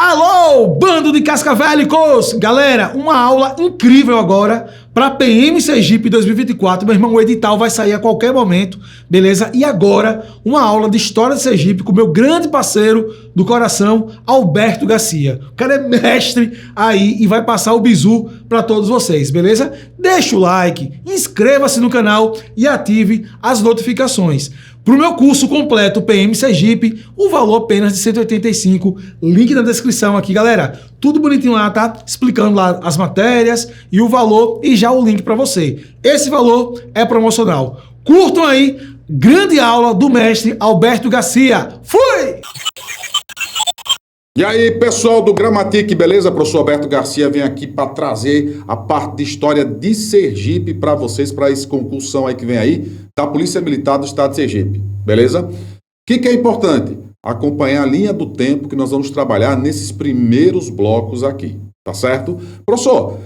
Alô, bando de cascavélicos! Galera, uma aula incrível agora para PM Sergipe 2024. Meu irmão, o edital vai sair a qualquer momento, beleza? E agora, uma aula de História de Sergipe com meu grande parceiro do coração, Alberto Garcia. O cara é mestre aí e vai passar o bizu para todos vocês, beleza? Deixa o like, inscreva-se no canal e ative as notificações. Para o meu curso completo PM Sergipe, o valor apenas de R$ 185, link na descrição aqui, galera. Tudo bonitinho lá, tá? Explicando lá as matérias e o valor e já o link para você. Esse valor é promocional. Curtam aí, grande aula do mestre Alberto Garcia. Fui! E aí, pessoal do Gramatic, beleza? Professor Alberto Garcia vem aqui para trazer a parte de história de Sergipe para vocês, para esse concursão aí que vem aí, da Polícia Militar do Estado de Sergipe, beleza? O que é importante? Acompanhar a linha do tempo que nós vamos trabalhar nesses primeiros blocos aqui, tá certo? Professor,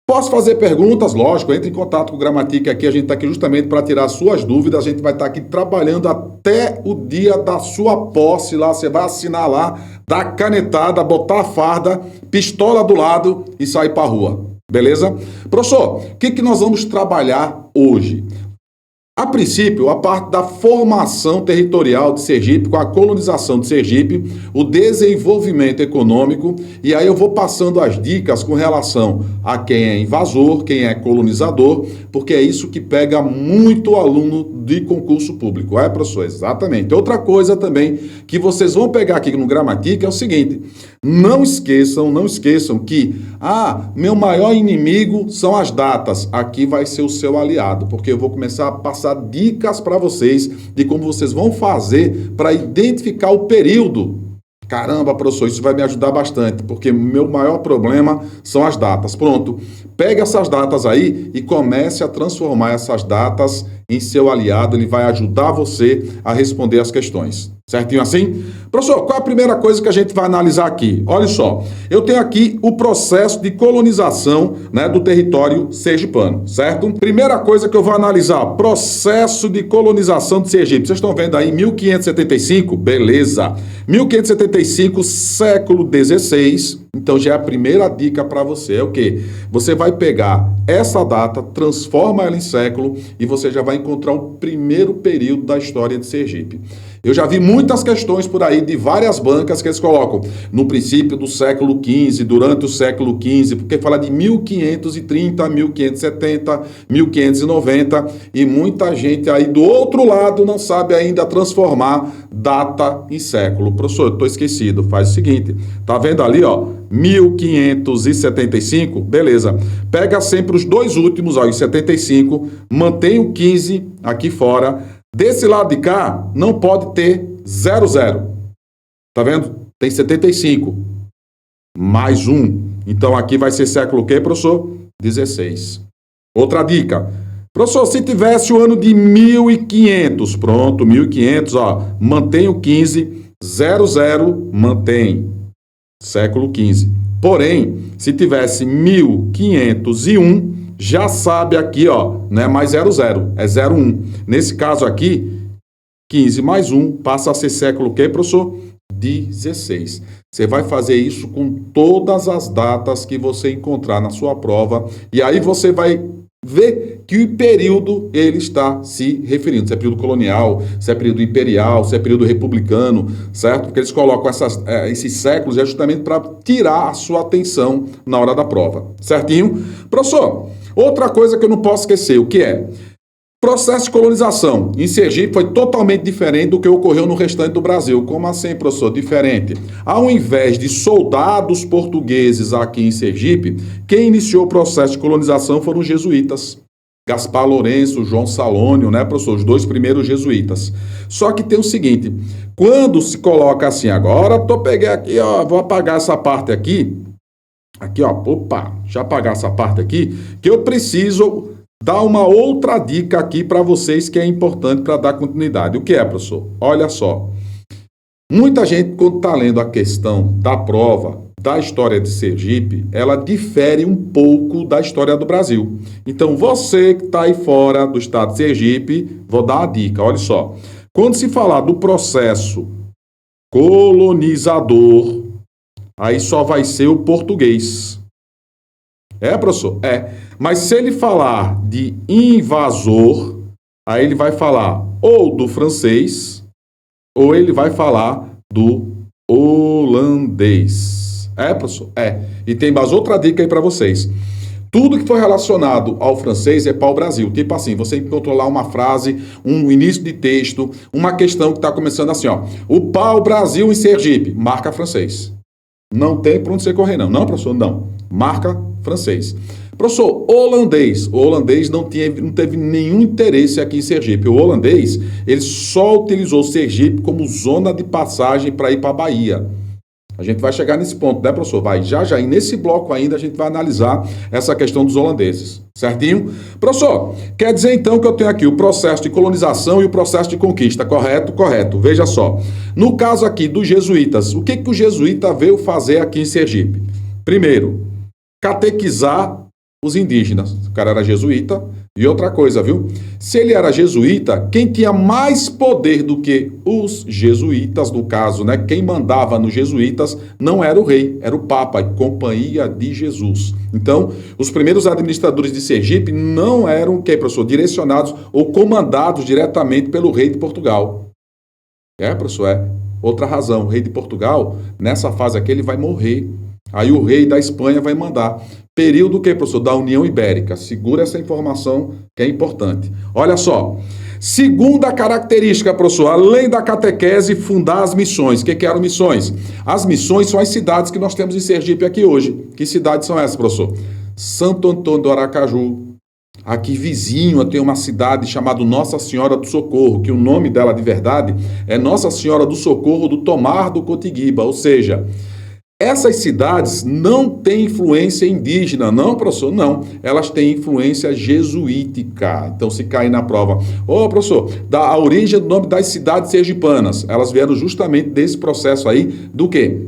posso fazer perguntas? Lógico, entre em contato com o Gramatic aqui, a gente está aqui justamente para tirar suas dúvidas, a gente vai estar aqui trabalhando até o dia da sua posse lá, você vai assinar lá, dar canetada, botar a farda, pistola do lado e sair para a rua, beleza? Professor, o que nós vamos trabalhar hoje? A princípio, a parte da formação territorial de Sergipe, com a colonização de Sergipe, o desenvolvimento econômico, e aí eu vou passando as dicas com relação a quem é invasor, quem é colonizador, porque é isso que pega muito aluno de concurso público. É, professor? Exatamente. Outra coisa também que vocês vão pegar aqui no Gramatic é o seguinte, não esqueçam que, meu maior inimigo são as datas. Aqui vai ser o seu aliado, porque eu vou começar a passar dicas para vocês de como vocês vão fazer para identificar o período. Caramba, professor, isso vai me ajudar bastante, porque meu maior problema são as datas. Pronto, pegue essas datas aí e comece a transformar essas datas em seu aliado, ele vai ajudar você a responder as questões. Certinho assim? Professor, qual é a primeira coisa que a gente vai analisar aqui? Olha só, eu tenho aqui o processo de colonização, né, do território sergipano, certo? Primeira coisa que eu vou analisar, processo de colonização de Sergipe. Vocês estão vendo aí, 1575? Beleza. 1575, século XVI. Então já é a primeira dica para você, é o quê? Você vai pegar essa data, transforma ela em século e você já vai encontrar o primeiro período da história de Sergipe. Eu já vi muitas questões por aí de várias bancas que eles colocam no princípio do século XV, durante o século XV, porque fala de 1530, 1570, 1590 e muita gente aí do outro lado não sabe ainda transformar data em século. Professor, eu estou esquecido, faz o seguinte, tá vendo ali, ó, 1575, beleza, pega sempre os dois últimos, ó, os 75, mantém o 15 aqui fora. Desse lado de cá, não pode ter 00. Tá vendo? Tem 75. Mais um. Então, aqui vai ser século o quê, professor? 16. Outra dica. Professor, se tivesse o ano de 1500, pronto, 1500, ó, mantém o 15, 00, mantém. Século 15. Porém, se tivesse 1501, já sabe aqui, ó, não é mais 00, é 01. Nesse caso aqui, 15 mais 1 passa a ser século o quê, professor? 16. Você vai fazer isso com todas as datas que você encontrar na sua prova, e aí você vai ver que período ele está se referindo. Se é período colonial, se é período imperial, se é período republicano, certo? Porque eles colocam esses séculos justamente para tirar a sua atenção na hora da prova. Certinho? Professor, outra coisa que eu não posso esquecer, o que é? Processo de colonização em Sergipe foi totalmente diferente do que ocorreu no restante do Brasil. Como assim, professor? Diferente. Ao invés de soldados portugueses aqui em Sergipe, quem iniciou o processo de colonização foram os jesuítas. Gaspar Lourenço, João Salônio, né, professor? Os dois primeiros jesuítas. Só que tem o seguinte, quando se coloca assim, agora peguei aqui, ó, vou apagar essa parte aqui, ó, opa, já apagar essa parte aqui, que eu preciso dar uma outra dica aqui para vocês que é importante para dar continuidade. O que é, professor? Olha só. Muita gente, quando está lendo a questão da prova da história de Sergipe, ela difere um pouco da história do Brasil. Então, você que está aí fora do estado de Sergipe, vou dar uma dica, olha só. Quando se falar do processo colonizador aí só vai ser o português. É, professor? É. Mas se ele falar de invasor, aí ele vai falar ou do francês, ou ele vai falar do holandês. É, professor? É. E tem mais outra dica aí para vocês. Tudo que for relacionado ao francês é pau-brasil. Tipo assim, você encontrou lá uma frase, um início de texto, uma questão que está começando assim, ó. O pau-brasil em Sergipe, marca francês. Não tem para onde você correr, não. Não, professor? Não. Marca francês. Professor, holandês. O holandês não teve nenhum interesse aqui em Sergipe. O holandês, ele só utilizou Sergipe como zona de passagem para ir para a Bahia. A gente vai chegar nesse ponto, né, professor? Vai já. E nesse bloco ainda a gente vai analisar essa questão dos holandeses. Certinho? Professor, quer dizer então que eu tenho aqui o processo de colonização e o processo de conquista, correto? Correto. Veja só. No caso aqui dos jesuítas, o que o jesuíta veio fazer aqui em Sergipe? Primeiro, catequizar os indígenas. O cara era jesuíta. E outra coisa, viu? Se ele era jesuíta, quem tinha mais poder do que os jesuítas, no caso, né? Quem mandava nos jesuítas não era o rei, era o Papa, a Companhia de Jesus. Então, os primeiros administradores de Sergipe não eram, professor? Direcionados ou comandados diretamente pelo rei de Portugal. É, professor? É. Outra razão, o rei de Portugal, nessa fase aqui, ele vai morrer. Aí o rei da Espanha vai mandar. Período que, professor? Da União Ibérica. Segura essa informação que é importante. Olha só. Segunda característica, professor, além da catequese, fundar as missões. O que eram missões? As missões são as cidades que nós temos em Sergipe aqui hoje. Que cidades são essas, professor? Santo Antônio do Aracaju. Aqui vizinho tem uma cidade chamada Nossa Senhora do Socorro, que o nome dela de verdade é Nossa Senhora do Socorro do Tomar do Cotiguiba, ou seja, essas cidades não têm influência indígena, não, professor? Não. Elas têm influência jesuítica. Então, se cair na prova, professor, a origem do nome das cidades sergipanas, elas vieram justamente desse processo aí, do quê?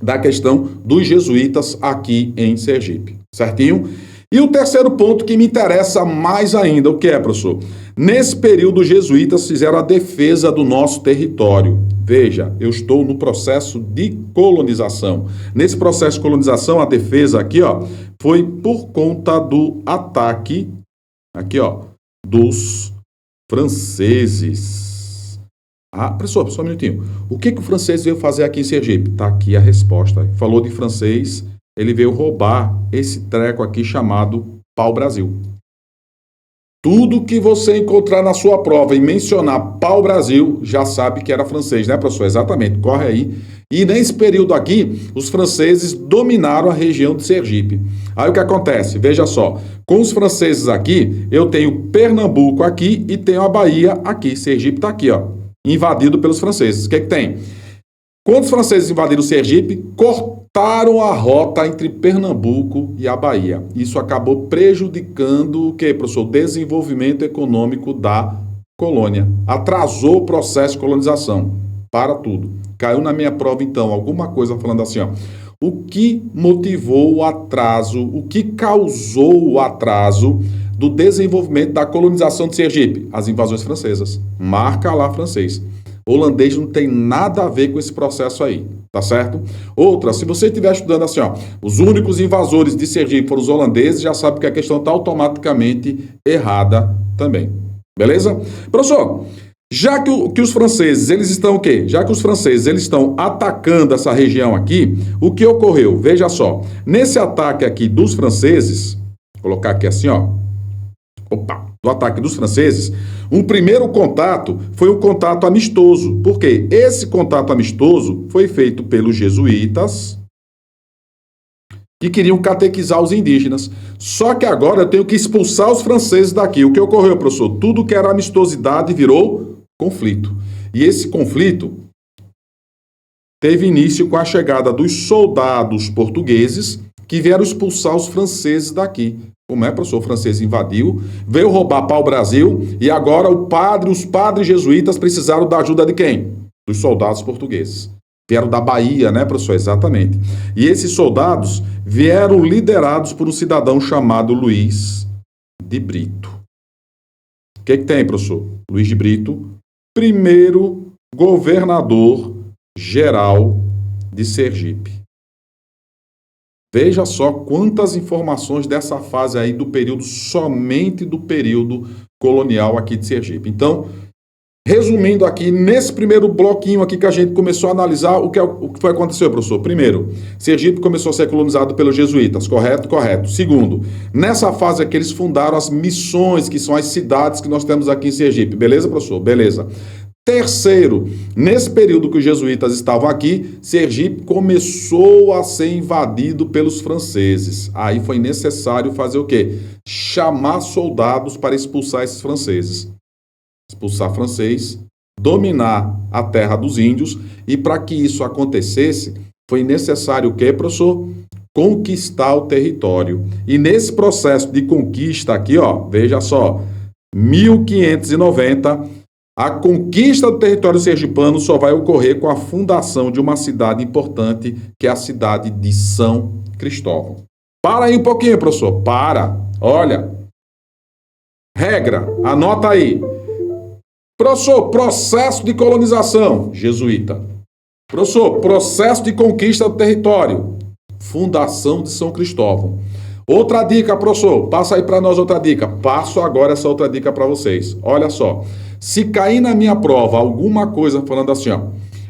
Da questão dos jesuítas aqui em Sergipe. Certinho? E o terceiro ponto que me interessa mais ainda, o que é, professor? Nesse período, os jesuítas fizeram a defesa do nosso território. Veja, eu estou no processo de colonização. Nesse processo de colonização, a defesa aqui, ó, foi por conta do ataque, aqui, ó, dos franceses. Professor, só um minutinho. O que o francês veio fazer aqui em Sergipe? Tá aqui a resposta. Falou de francês, ele veio roubar esse treco aqui chamado pau-brasil. Tudo que você encontrar na sua prova e mencionar pau-brasil, já sabe que era francês, né, professor? Exatamente, corre aí. E nesse período aqui, os franceses dominaram a região de Sergipe. Aí o que acontece? Veja só, com os franceses aqui, eu tenho Pernambuco aqui e tenho a Bahia aqui. Sergipe está aqui, ó, invadido pelos franceses. O que tem? Quando os franceses invadiram Sergipe, cortaram a rota entre Pernambuco e a Bahia. Isso acabou prejudicando o quê, professor? O desenvolvimento econômico da colônia. Atrasou o processo de colonização. Para tudo. Caiu na minha prova, então, alguma coisa falando assim, ó. O que motivou o atraso, o que causou o atraso do desenvolvimento da colonização de Sergipe? As invasões francesas. Marca lá francês. Holandês não tem nada a ver com esse processo aí, tá certo? Outra, se você estiver estudando assim, ó, os únicos invasores de Sergipe foram os holandeses, já sabe que a questão está automaticamente errada também. Beleza? Professor, já que os franceses, eles estão o quê? Já que os franceses, eles estão atacando essa região aqui, o que ocorreu? Veja só, nesse ataque aqui dos franceses, vou colocar aqui assim, ó, do ataque dos franceses, um primeiro contato foi um contato amistoso. Por quê? Esse contato amistoso foi feito pelos jesuítas que queriam catequizar os indígenas. Só que agora eu tenho que expulsar os franceses daqui. O que ocorreu, professor? Tudo que era amistosidade virou conflito. E esse conflito teve início com a chegada dos soldados portugueses que vieram expulsar os franceses daqui. Como é, professor? O francês invadiu, veio roubar pau-brasil e agora os padres jesuítas precisaram da ajuda de quem? Dos soldados portugueses. Vieram da Bahia, né, professor? Exatamente. E esses soldados vieram liderados por um cidadão chamado Luís de Brito. O que tem, professor? Luís de Brito, primeiro governador geral de Sergipe. Veja só quantas informações dessa fase aí do período, somente do período colonial aqui de Sergipe. Então, resumindo aqui, nesse primeiro bloquinho aqui que a gente começou a analisar, o que foi aconteceu, professor? Primeiro, Sergipe começou a ser colonizado pelos jesuítas, correto? Correto. Segundo, nessa fase aqui eles fundaram as missões, que são as cidades que nós temos aqui em Sergipe. Beleza, professor? Beleza. Terceiro, nesse período que os jesuítas estavam aqui, Sergipe começou a ser invadido pelos franceses. Aí foi necessário fazer o quê? Chamar soldados para expulsar esses franceses. Expulsar francês, dominar a terra dos índios, e para que isso acontecesse, foi necessário o quê, professor? Conquistar o território. E nesse processo de conquista aqui, ó, veja só, 1590, a conquista do território sergipano só vai ocorrer com a fundação de uma cidade importante, que é a cidade de São Cristóvão. Para aí um pouquinho, professor. Para. Olha. Regra. Anota aí. Professor, processo de colonização. Jesuíta. Professor, processo de conquista do território. Fundação de São Cristóvão. Outra dica, professor. Passa aí para nós outra dica. Passo agora essa outra dica para vocês. Olha só. Se cair na minha prova alguma coisa falando assim, ó,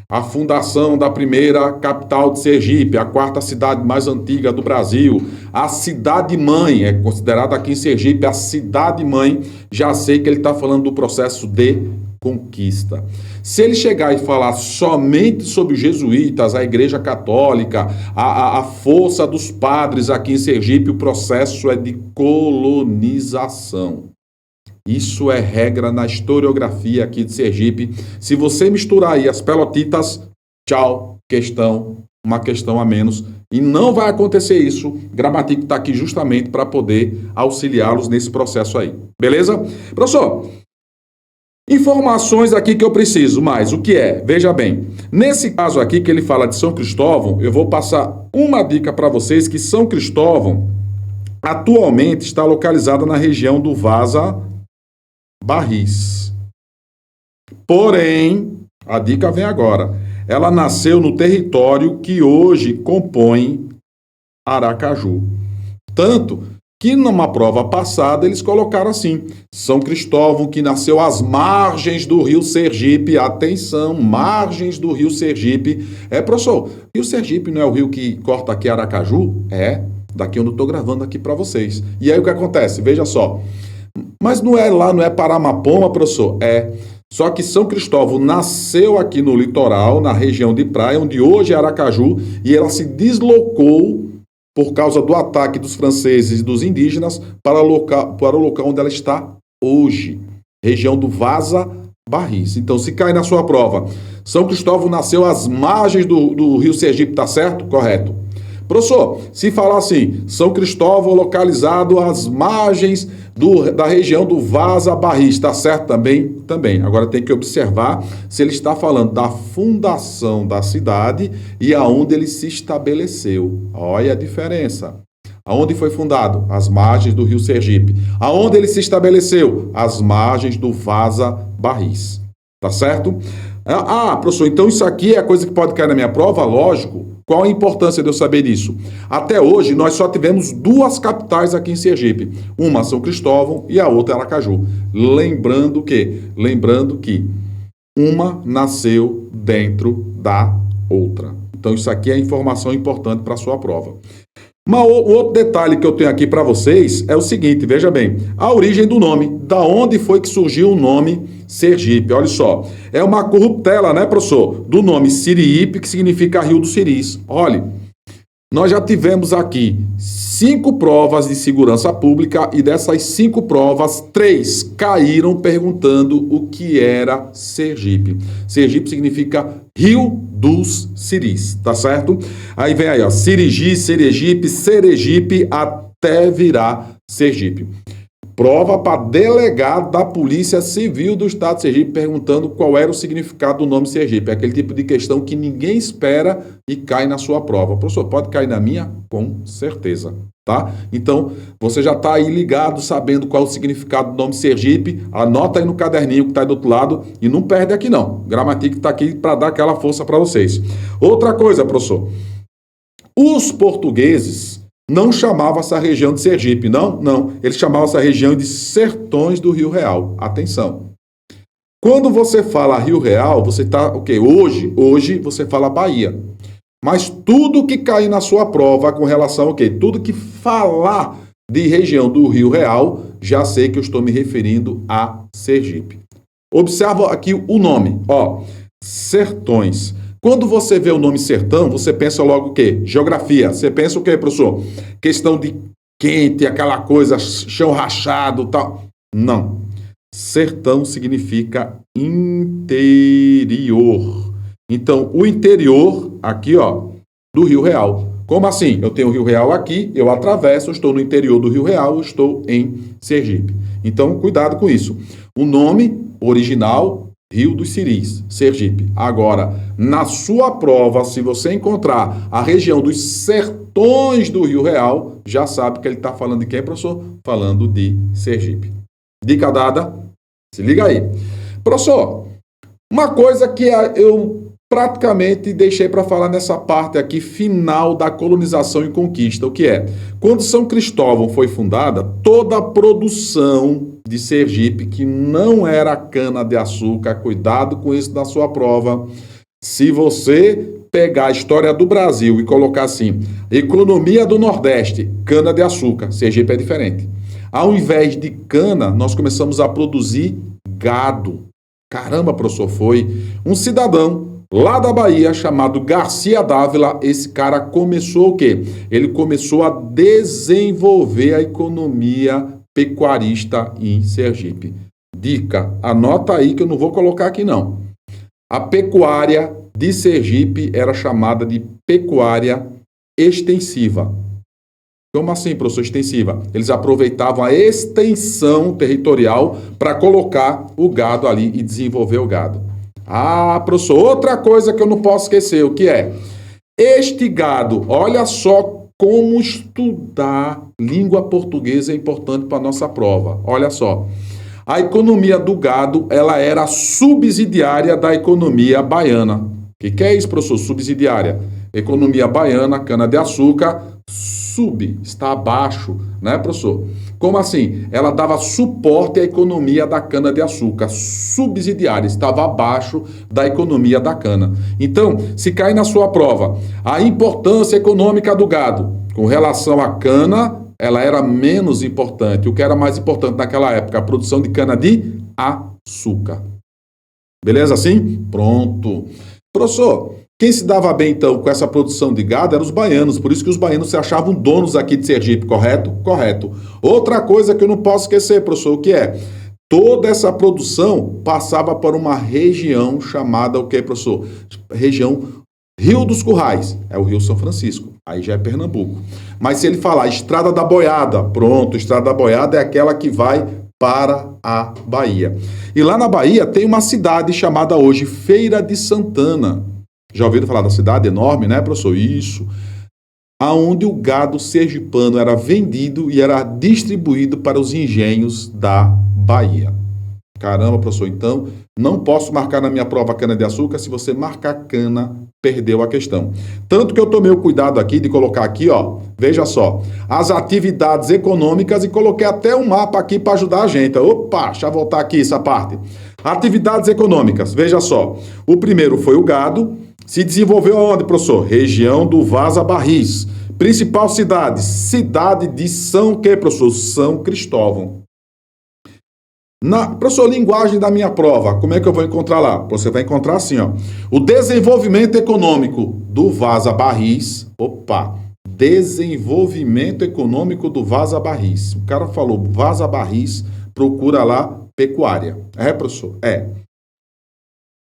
a fundação da primeira capital de Sergipe, a quarta cidade mais antiga do Brasil, a cidade-mãe, é considerada aqui em Sergipe a cidade-mãe, já sei que ele está falando do processo de conquista. Se ele chegar e falar somente sobre os jesuítas, a Igreja Católica, a força dos padres aqui em Sergipe, o processo é de colonização. Isso é regra na historiografia aqui de Sergipe. Se você misturar aí as pelotitas, tchau, uma questão a menos. E não vai acontecer isso. Gramatico está aqui justamente para poder auxiliá-los nesse processo aí. Beleza? Professor, informações aqui que eu preciso mais. O que é? Veja bem. Nesse caso aqui que ele fala de São Cristóvão, eu vou passar uma dica para vocês, que São Cristóvão atualmente está localizada na região do Vaza Barris. Porém, a dica vem agora. Ela nasceu no território que hoje compõe Aracaju. Tanto que numa prova passada eles colocaram assim: São Cristóvão, que nasceu às margens do rio Sergipe. Atenção, margens do rio Sergipe. Professor, rio Sergipe não é o rio que corta aqui Aracaju? É, daqui onde eu estou gravando aqui para vocês. E aí o que acontece? Veja só. Mas não é lá, não é Paramapoma, professor? É. Só que São Cristóvão nasceu aqui no litoral, na região de praia, onde hoje é Aracaju, e ela se deslocou por causa do ataque dos franceses e dos indígenas para o local onde ela está hoje, região do Vaza Barris. Então, se cai na sua prova, São Cristóvão nasceu às margens do rio Sergipe, tá certo? Correto. Professor, se falar assim, São Cristóvão localizado às margens da região do Vaza Barris, está certo também? Também. Agora tem que observar se ele está falando da fundação da cidade e aonde ele se estabeleceu. Olha a diferença. Aonde foi fundado? Às margens do rio Sergipe. Aonde ele se estabeleceu? Às margens do Vaza Barris. Tá certo? Professor, então isso aqui é coisa que pode cair na minha prova? Lógico. Qual a importância de eu saber disso? Até hoje, nós só tivemos duas capitais aqui em Sergipe. Uma São Cristóvão e a outra Aracaju. Lembrando que uma nasceu dentro da outra. Então, isso aqui é informação importante para a sua prova. O outro detalhe que eu tenho aqui para vocês é o seguinte, veja bem, a origem do nome, da onde foi que surgiu o nome Sergipe, olha só, é uma corruptela, né, professor, do nome Siriípe, que significa Rio dos Siris. Olha, nós já tivemos aqui 5 provas de segurança pública e dessas 5 provas, 3 caíram perguntando o que era Sergipe. Sergipe significa Rio dos Siris, tá certo? Aí vem aí, ó, Sirigi, Seregipe, Seregipe, até virar Sergipe. Prova para delegado da Polícia Civil do Estado de Sergipe perguntando qual era o significado do nome Sergipe. É aquele tipo de questão que ninguém espera e cai na sua prova. Professor, pode cair na minha? Com certeza, tá? Então, você já está aí ligado, sabendo qual é o significado do nome Sergipe. Anota aí no caderninho que está aí do outro lado e não perde aqui não. Gramatic está aqui para dar aquela força para vocês. Outra coisa, professor. Os portugueses não chamava essa região de Sergipe, não. Ele chamava essa região de Sertões do Rio Real. Atenção. Quando você fala Rio Real, você está, ok, hoje você fala Bahia. Mas tudo que cair na sua prova com relação ao quê? Tudo que falar de região do Rio Real, já sei que eu estou me referindo a Sergipe. Observa aqui o nome, ó, Sertões. Quando você vê o nome sertão, você pensa logo o quê? Geografia. Você pensa o quê, professor? Questão de quente, aquela coisa, chão rachado, tal. Não. Sertão significa interior. Então, o interior, aqui, ó, do Rio Real. Como assim? Eu tenho o Rio Real aqui, eu atravesso, eu estou no interior do Rio Real, eu estou em Sergipe. Então, cuidado com isso. O nome original, Rio dos Siris, Sergipe. Agora, na sua prova, se você encontrar a região dos sertões do Rio Real, já sabe que ele está falando de quem, professor? Falando de Sergipe. Dica dada? Se liga aí. Professor, uma coisa que eu praticamente deixei para falar nessa parte aqui final da colonização e conquista, o que é? Quando São Cristóvão foi fundada, toda a produção de Sergipe, que não era cana-de-açúcar, cuidado com isso na sua prova. Se você pegar a história do Brasil e colocar assim, economia do Nordeste, cana-de-açúcar, Sergipe é diferente. Ao invés de cana, nós começamos a produzir gado. Caramba, professor, foi um cidadão lá da Bahia, chamado Garcia Dávila. Esse cara começou o quê? Ele começou a desenvolver a economia pecuarista em Sergipe. Dica, anota aí que eu não vou colocar aqui não. A pecuária de Sergipe era chamada de pecuária extensiva. Como assim, professor, extensiva? Eles aproveitavam a extensão territorial para colocar o gado ali e desenvolver o gado. Ah, professor, outra coisa que eu não posso esquecer, o que é? Este gado, olha só como estudar língua portuguesa é importante para a nossa prova. Olha só, a economia do gado, ela era subsidiária da economia baiana. O que é isso, professor? Subsidiária. Economia baiana, cana-de-açúcar, está abaixo, né, professor? Como assim? Ela dava suporte à economia da cana-de-açúcar, subsidiária, estava abaixo da economia da cana. Então, se cair na sua prova, a importância econômica do gado com relação à cana, ela era menos importante. O que era mais importante naquela época? A produção de cana-de-açúcar. Beleza assim? Pronto. Professor, quem se dava bem, então, com essa produção de gado eram os baianos. Por isso que os baianos se achavam donos aqui de Sergipe, correto? Correto. Outra coisa que eu não posso esquecer, professor, o que é? Toda essa produção passava por uma região chamada, o que, professor? Região Rio dos Currais. É o Rio São Francisco. Aí já é Pernambuco. Mas se ele falar Estrada da Boiada, pronto, Estrada da Boiada é aquela que vai para a Bahia. E lá na Bahia tem uma cidade chamada hoje Feira de Santana. Já ouviram falar da cidade enorme, né, professor? Isso. Aonde o gado sergipano era vendido e era distribuído para os engenhos da Bahia. Caramba, professor, então não posso marcar na minha prova cana-de-açúcar. Se você marcar cana, perdeu a questão. Tanto que eu tomei o cuidado aqui de colocar aqui, ó, veja só, as atividades econômicas e coloquei até um mapa aqui para ajudar a gente. Opa, deixa eu voltar aqui essa parte. Atividades econômicas, veja só. O primeiro foi o gado. Se desenvolveu onde, professor? Região do Vaza Barris. Principal cidade? Cidade de São quê, professor? São Cristóvão. Professor, linguagem da minha prova, como é que eu vou encontrar lá? Você vai encontrar assim, ó. O desenvolvimento econômico do Vaza Barris. Opa! Desenvolvimento econômico do Vaza Barris. O cara falou Vaza Barris, procura lá pecuária. É, professor? É.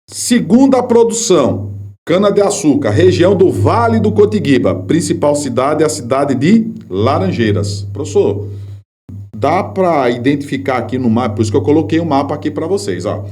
Segunda produção. Cana-de-açúcar, região do Vale do Cotiguiba. Principal cidade é a cidade de Laranjeiras. Professor, dá para identificar aqui no mapa, por isso que eu coloquei um mapa aqui para vocês. Ó.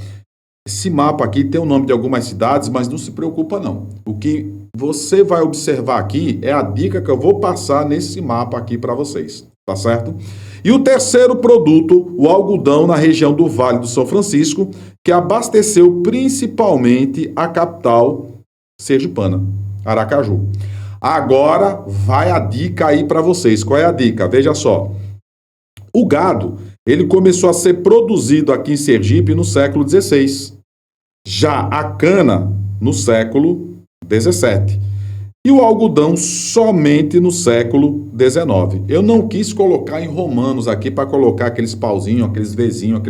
Esse mapa aqui tem o nome de algumas cidades, mas não se preocupa não. O que você vai observar aqui é a dica que eu vou passar nesse mapa aqui para vocês. Tá certo? E o terceiro produto, o algodão na região do Vale do São Francisco, que abasteceu principalmente a capital sergipana, Aracaju. Agora vai a dica aí para vocês. Qual é a dica? Veja só. O gado, ele começou a ser produzido aqui em Sergipe no século XVI. Já a cana no século XVII. E o algodão somente no século XIX. Eu não quis colocar em romanos aqui para colocar aqueles pauzinhos, aqueles vezinhos,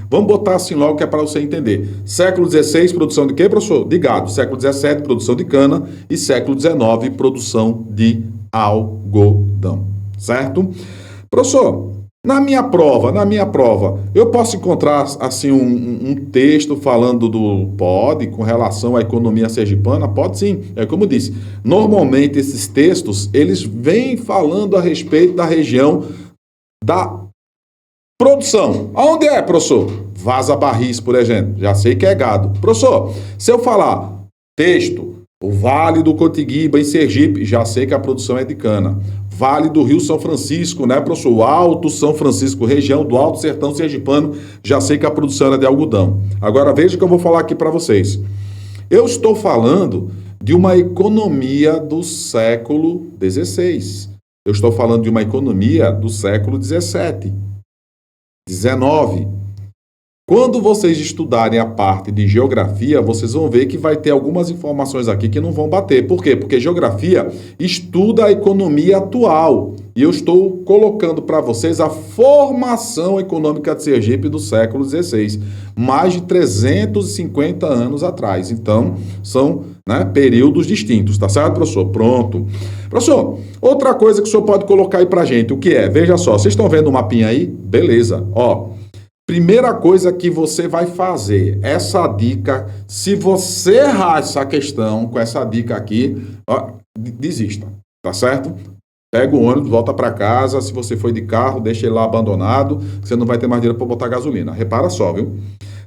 Vamos botar assim logo que é para você entender. Século XVI, produção de quê, professor? De gado. Século XVII, produção de cana. E século XIX, produção de algodão. Certo? Professor, na minha prova, eu posso encontrar assim um texto falando pode, com relação à economia sergipana? Pode sim, é como eu disse. Normalmente esses textos, eles vêm falando a respeito da região da produção. Aonde é, professor? Vaza Barris, por exemplo. Já sei que é gado. Professor, se eu falar texto, o Vale do Cotiguiba em Sergipe, já sei que a produção é de cana. Vale do Rio São Francisco, né, professor? O Alto São Francisco, região do Alto Sertão Sergipano, já sei que a produção era de algodão. Agora veja o que eu vou falar aqui para vocês. Eu estou falando de uma economia do século XVI. Eu estou falando de uma economia do século XVII, XIX. Quando vocês estudarem a parte de geografia, vocês vão ver que vai ter algumas informações aqui que não vão bater. Por quê? Porque geografia estuda a economia atual. E eu estou colocando para vocês a formação econômica de Sergipe do século XVI, mais de 350 anos atrás. Então, são períodos distintos, tá certo, professor? Pronto. Professor, outra coisa que o senhor pode colocar aí para gente, o que é? Veja só, vocês estão vendo o mapinha aí? Beleza, ó. Primeira coisa que você vai fazer, essa dica, se você errar essa questão com essa dica aqui, ó, desista, tá certo? Pega o ônibus, volta para casa, se você foi de carro, deixa ele lá abandonado, você não vai ter mais dinheiro para botar gasolina. Repara só, viu?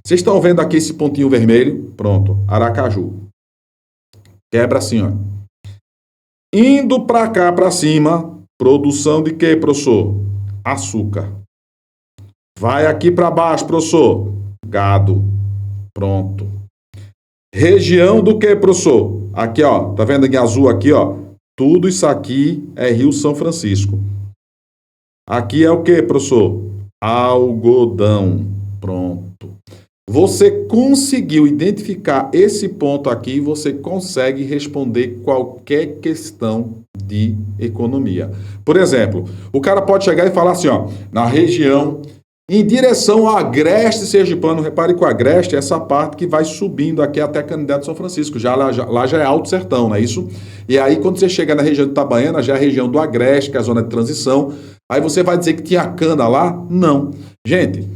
Vocês estão vendo aqui esse pontinho vermelho? Pronto, Aracaju. Quebra assim, ó. Indo para cá, para cima, produção de quê, professor? Açúcar. Vai aqui para baixo, professor. Gado. Pronto. Região do que, professor? Aqui, ó. Tá vendo em azul aqui, ó? Tudo isso aqui é Rio São Francisco. Aqui é o que, professor? Algodão. Pronto. Você conseguiu identificar esse ponto aqui, você consegue responder qualquer questão de economia. Por exemplo, o cara pode chegar e falar assim, ó, na região em direção ao Agreste Sergipano, repare que o Agreste é essa parte que vai subindo aqui até Canindé de São Francisco, lá já é Alto Sertão, não é isso? E aí quando você chega na região de Itabaiana, já é a região do Agreste, que é a zona de transição, aí você vai dizer que tinha cana lá? Não. Gente,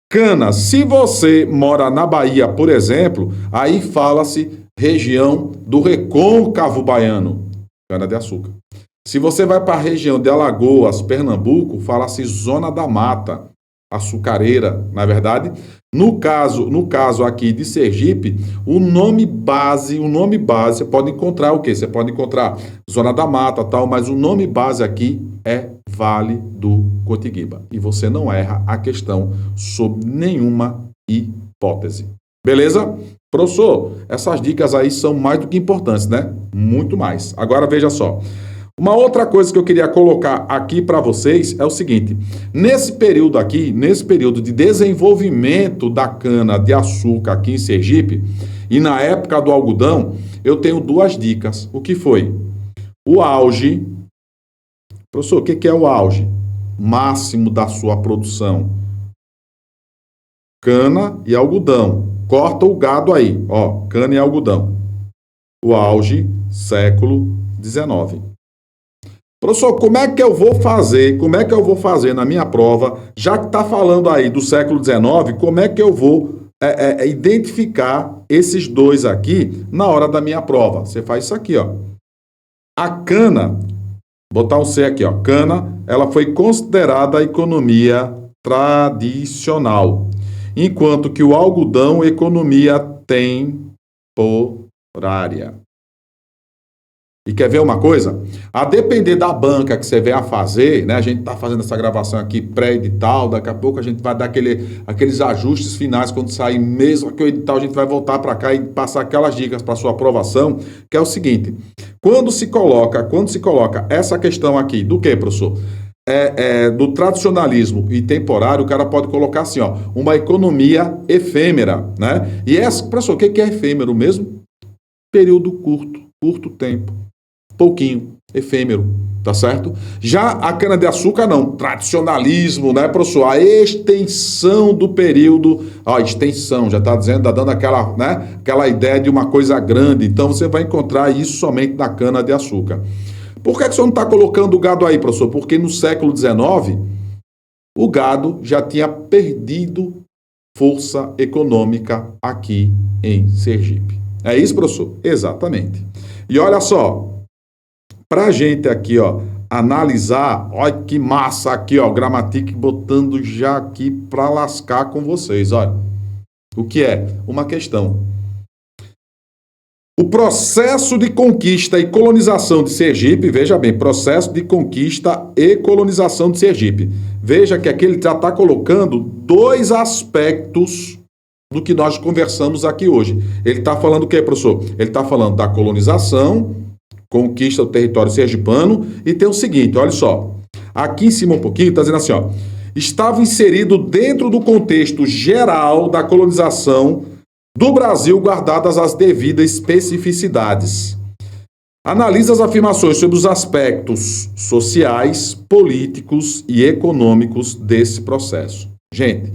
cana, se você mora na Bahia, por exemplo, aí fala-se região do Recôncavo Baiano, cana-de-açúcar. Se você vai para a região de Alagoas, Pernambuco, fala-se zona da mata, açucareira, na verdade. No caso aqui de Sergipe, o nome base, você pode encontrar o quê? Você pode encontrar Zona da Mata, tal, mas o nome base aqui é Vale do Cotiguiba. E você não erra a questão sob nenhuma hipótese. Beleza? Professor, essas dicas aí são mais do que importantes, né? Muito mais. Agora veja só. Uma outra coisa que eu queria colocar aqui para vocês é o seguinte, nesse período de desenvolvimento da cana-de-açúcar aqui em Sergipe, e na época do algodão, eu tenho duas dicas. O que foi? O auge. Professor, o que é o auge? Máximo da sua produção. Cana e algodão. Corta o gado aí, ó, cana e algodão. O auge, século XIX. Professor, como é que eu vou fazer na minha prova, já que está falando aí do século XIX, como é que eu vou identificar esses dois aqui na hora da minha prova? Você faz isso aqui, ó. A cana, botar um C aqui, ó. Cana, ela foi considerada a economia tradicional, enquanto que o algodão, economia temporária. E quer ver uma coisa? A depender da banca que você venha a fazer, né? A gente está fazendo essa gravação aqui pré-edital, daqui a pouco a gente vai dar aqueles ajustes finais quando sair mesmo aqui o edital, a gente vai voltar para cá e passar aquelas dicas para sua aprovação, que é o seguinte: quando se coloca essa questão aqui, do que, professor? Do tradicionalismo e temporário, o cara pode colocar assim, ó, uma economia efêmera, né? E essa, professor, o que é efêmero mesmo? Período curto tempo. Pouquinho, efêmero, tá certo? Já a cana-de-açúcar não, tradicionalismo, né, professor? A extensão do período, a extensão, já está dizendo, está dando aquela, né, aquela ideia de uma coisa grande, então você vai encontrar isso somente na cana-de-açúcar. Por que o senhor não está colocando o gado aí, professor? Porque no século XIX, o gado já tinha perdido força econômica aqui em Sergipe. É isso, professor? Exatamente. E olha só, para a gente aqui, ó, analisar, olha que massa aqui, ó, o Gramatic botando já aqui para lascar com vocês, olha. O que é? Uma questão. O processo de conquista e colonização de Sergipe, veja bem, processo de conquista e colonização de Sergipe. Veja que aqui ele já está colocando dois aspectos do que nós conversamos aqui hoje. Ele está falando o que, professor? Ele está falando da colonização, conquista do território sergipano, e tem o seguinte, olha só, aqui em cima um pouquinho, está dizendo assim, ó, estava inserido dentro do contexto geral da colonização do Brasil, guardadas as devidas especificidades. Analisa as afirmações sobre os aspectos sociais, políticos e econômicos desse processo. Gente,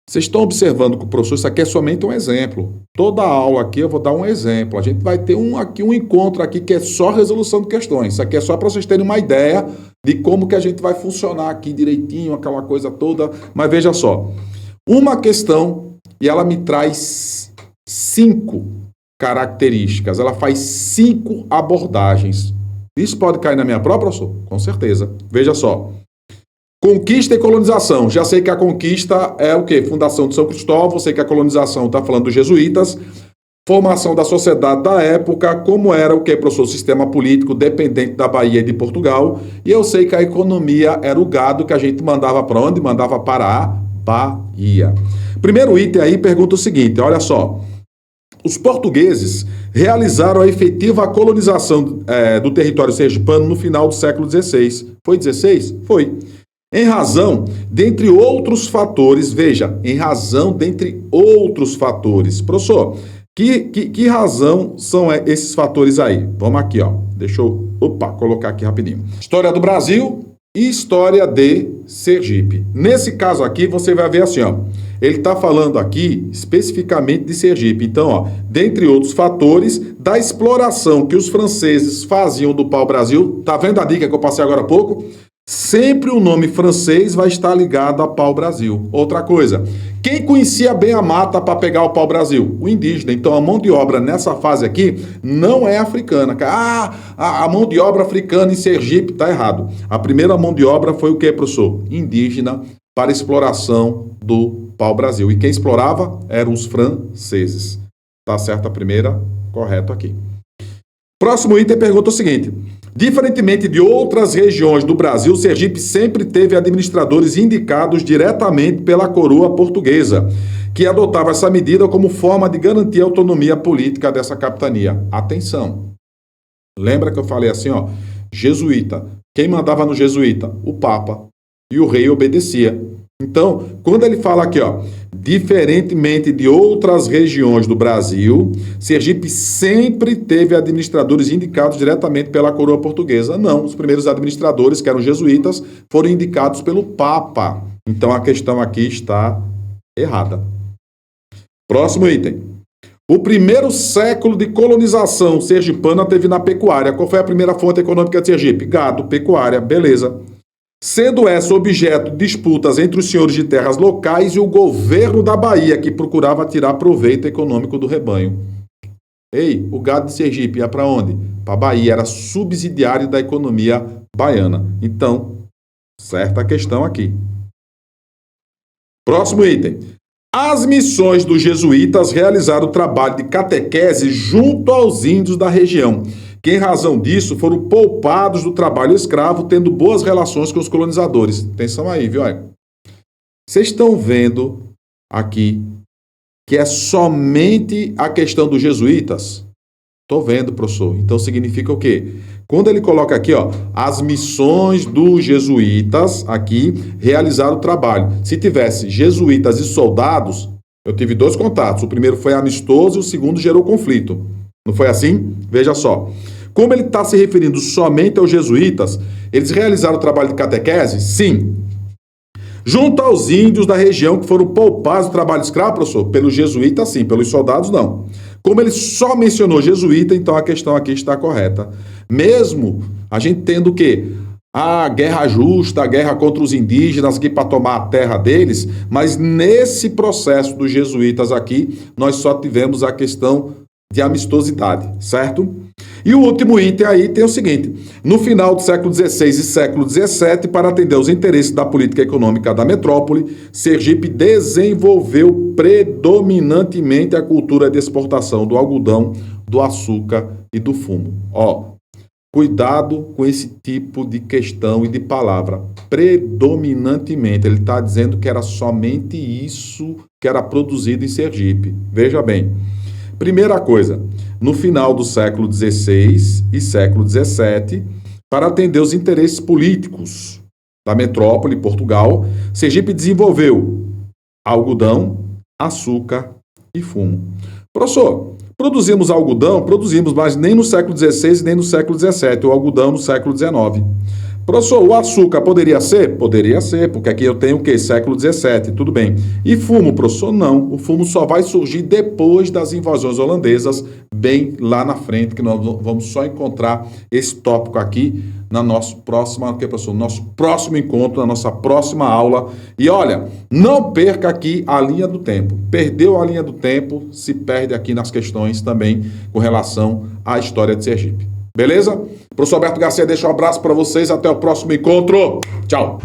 vocês estão observando que o professor, isso aqui é somente um exemplo. Toda aula aqui eu vou dar um exemplo. A gente vai ter um encontro aqui que é só resolução de questões. Isso aqui é só para vocês terem uma ideia de como que a gente vai funcionar aqui direitinho, aquela coisa toda. Mas veja só, uma questão e ela me traz 5 características. Ela faz 5 abordagens. Isso pode cair na minha prova, professor? Com certeza. Veja só. Conquista e colonização. Já sei que a conquista é o quê? Fundação de São Cristóvão. Sei que a colonização está falando dos jesuítas. Formação da sociedade da época. Como era o quê, professor? Sistema político dependente da Bahia e de Portugal. E eu sei que a economia era o gado que a gente mandava para onde? Mandava para a Bahia. Primeiro item aí pergunta o seguinte, olha só. Os portugueses realizaram a efetiva colonização do território sergipano no final do século XVI. Foi 16? Foi. Em razão, dentre outros fatores, veja, em razão, dentre outros fatores. Professor, que razão são esses fatores aí? Vamos aqui, ó. Deixa eu, colocar aqui rapidinho. História do Brasil e história de Sergipe. Nesse caso aqui, você vai ver assim, ó. Ele está falando aqui especificamente de Sergipe. Então, ó, dentre outros fatores, da exploração que os franceses faziam do pau-brasil. Tá vendo a dica que eu passei agora há pouco? Sempre o nome francês vai estar ligado a pau-brasil. Outra coisa, quem conhecia bem a mata para pegar o pau-brasil? O indígena. Então, a mão de obra nessa fase aqui não é africana. A mão de obra africana em Sergipe está errado. A primeira mão de obra foi o que, professor? Indígena para exploração do pau-brasil. E quem explorava eram os franceses. Tá certo a primeira? Correto aqui. Próximo item pergunta o seguinte. Diferentemente de outras regiões do Brasil, Sergipe sempre teve administradores indicados diretamente pela coroa portuguesa, que adotava essa medida como forma de garantir a autonomia política dessa capitania. Atenção! Lembra que eu falei assim, ó, jesuíta. Quem mandava no jesuíta? O Papa. E o rei obedecia. Então, quando ele fala aqui, ó, diferentemente de outras regiões do Brasil, Sergipe sempre teve administradores indicados diretamente pela coroa portuguesa. Não, os primeiros administradores, que eram jesuítas, foram indicados pelo Papa. Então, a questão aqui está errada. Próximo item. O primeiro século de colonização sergipana teve na pecuária. Qual foi a primeira fonte econômica de Sergipe? Gado, pecuária, beleza. Sendo essa objeto de disputas entre os senhores de terras locais e o governo da Bahia, que procurava tirar proveito econômico do rebanho. Ei, o gado de Sergipe ia para onde? Para a Bahia, era subsidiário da economia baiana. Então, certa questão aqui. Próximo item. As missões dos jesuítas realizaram o trabalho de catequese junto aos índios da região, que em razão disso foram poupados do trabalho escravo, tendo boas relações com os colonizadores. Atenção aí, viu? Vocês estão vendo aqui que é somente a questão dos jesuítas? Estou vendo, professor. Então significa o quê? Quando ele coloca aqui, ó, as missões dos jesuítas, aqui, realizaram o trabalho. Se tivesse jesuítas e soldados, eu tive 2 contatos. O primeiro foi amistoso e o segundo gerou conflito. Não foi assim? Veja só. Como ele está se referindo somente aos jesuítas, eles realizaram o trabalho de catequese? Sim. Junto aos índios da região que foram poupados do trabalho escravo, professor, pelos jesuítas, sim, pelos soldados, não. Como ele só mencionou jesuíta, então a questão aqui está correta. Mesmo a gente tendo o quê? A guerra justa, a guerra contra os indígenas aqui para tomar a terra deles, mas nesse processo dos jesuítas aqui, nós só tivemos a questão de amistosidade, certo? E o último item aí tem o seguinte: no final do século XVI e século XVII, para atender aos interesses da política econômica da metrópole, Sergipe desenvolveu predominantemente a cultura de exportação do algodão, do açúcar e do fumo. Ó, cuidado com esse tipo de questão e de palavra. Predominantemente, ele está dizendo que era somente isso que era produzido em Sergipe. Veja bem. Primeira coisa, no final do século XVI e século XVII, para atender os interesses políticos da metrópole, Portugal, Sergipe desenvolveu algodão, açúcar e fumo. Professor, produzimos algodão? Produzimos, mas nem no século XVI nem no século XVII, o algodão no século XIX. Professor, o açúcar poderia ser? Poderia ser, porque aqui eu tenho o quê? Século XVII, tudo bem. E fumo, professor? Não. O fumo só vai surgir depois das invasões holandesas, bem lá na frente, que nós vamos só encontrar esse tópico aqui na nossa próxima, professor? Nosso próximo encontro, na nossa próxima aula. E olha, não perca aqui a linha do tempo. Perdeu a linha do tempo, se perde aqui nas questões também com relação à história de Sergipe. Beleza? Professor Alberto Garcia deixa um abraço para vocês. Até o próximo encontro. Tchau.